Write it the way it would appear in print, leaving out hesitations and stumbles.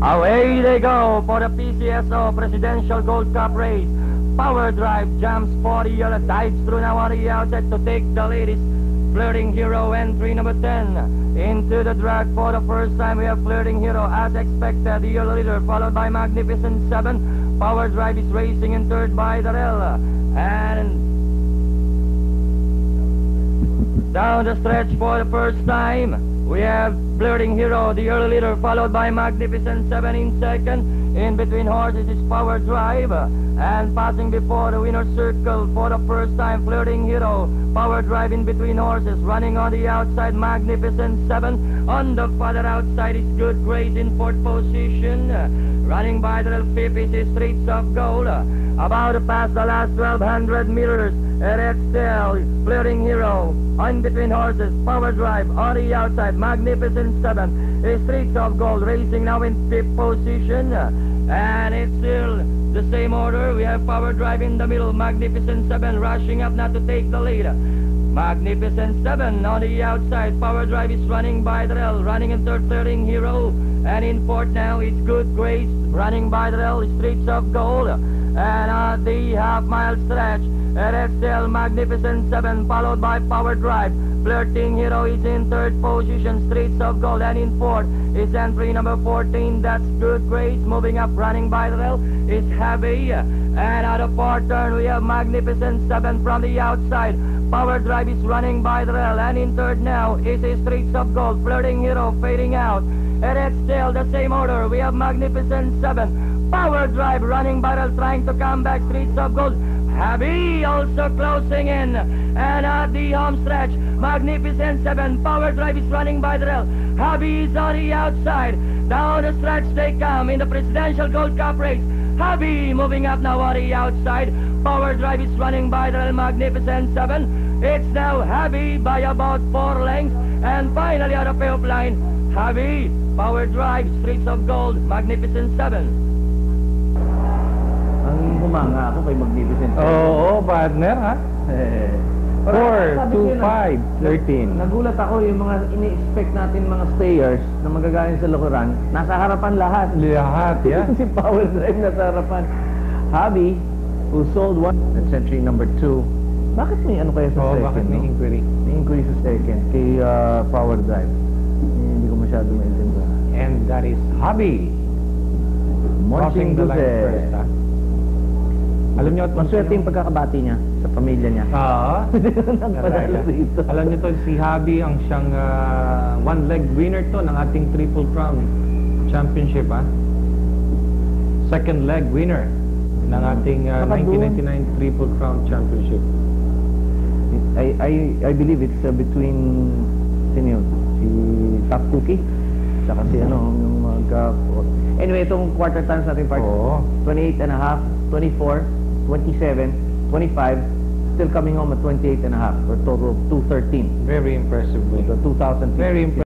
Away they go for the PCSO Presidential Gold Cup race. Power Drive jumps for the yellow, dives through now on the outside to take the lead. Is Flirting Hero, entry number 10. Into the drag for the first time we have Flirting Hero as expected. The yellow leader followed by Magnificent 7. Power Drive is racing in third by Darrell. And down the stretch for the first time we have Flirting Hero, the early leader, followed by Magnificent 7 in second. In between horses is Power Drive. And passing before the winner's circle for the first time, Flirting Hero. Power Drive in between horses. Running on the outside, Magnificent 7. On the farther outside is Good Grace in fourth position. Running by the fifth is Streets of Gold. About to pass the last 1200 meters. Red Steel, Flirting Hero. On between horses, Power Drive on the outside, Magnificent 7. Streets of Gold racing now in fifth position. And it's still the same order. We have Power Drive in the middle, Magnificent 7 rushing up now to take the lead. Magnificent 7 on the outside. Power Drive is running by Darrell, running in third, Flirting Hero. And in fourth now it's Good Grace, running by Darrell, Streets of Gold. And at the half-mile stretch, Red Steel, Magnificent 7, followed by Power Drive. Flirting Hero is in third position, Streets of Gold, and in fourth is entry number 14, that's Good Grace. Moving up, running by the rail, is Heavy. And at the fourth turn, we have Magnificent 7 from the outside. Power Drive is running by the rail, and in third now is Streets of Gold. Flirting Hero fading out. And it's still the same order. We have Magnificent 7. Power Drive running by the rail, trying to come back, Streets of Gold. Heavy also closing in. And at the home stretch, Magnificent 7, Power Drive is running by the rail. Heavy is on the outside. Down the stretch they come in the Presidential Gold Cup race. Heavy moving up now on the outside. Power Drive is running by the rail, Magnificent 7. It's now Heavy by about 4 lengths. And finally on the payoff line, Heavy, Power Drive, Streets of Gold, Magnificent 7. Humanga ako kay Magnificent. Oo, partner ha? 4, 2, 5, 13. Nagulat ako yung mga ini-expect natin mga stayers na magagaling sa Locoran. Nasa harapan lahat. Lahat, yeah. Si Power Drive nasa harapan. Javi, who sold one. That's entry number 2. Bakit may ano kaya sa second? Bakit may inquiry? May inquiry sa second kay Power Drive. Hindi ko masyado maintindihan. And that is Javi. Crossing the line first, ha? Alam niyo, maswerte yung pagkakabati niya sa pamilya niya. Nagpadala dito. Alam niyo to, si Javi ang siyang one-leg winner to ng ating Triple Crown Championship, ha? Second leg winner ng ating 1999 Triple Crown Championship. I believe it's between sino yun? Si Top Cookie saka si ano yung anyway, itong quarter times natin part 28 and a half, 24, 27, 25, still coming home at 28 and a half for a total of 213. Very impressive win. 2015. Very impressive.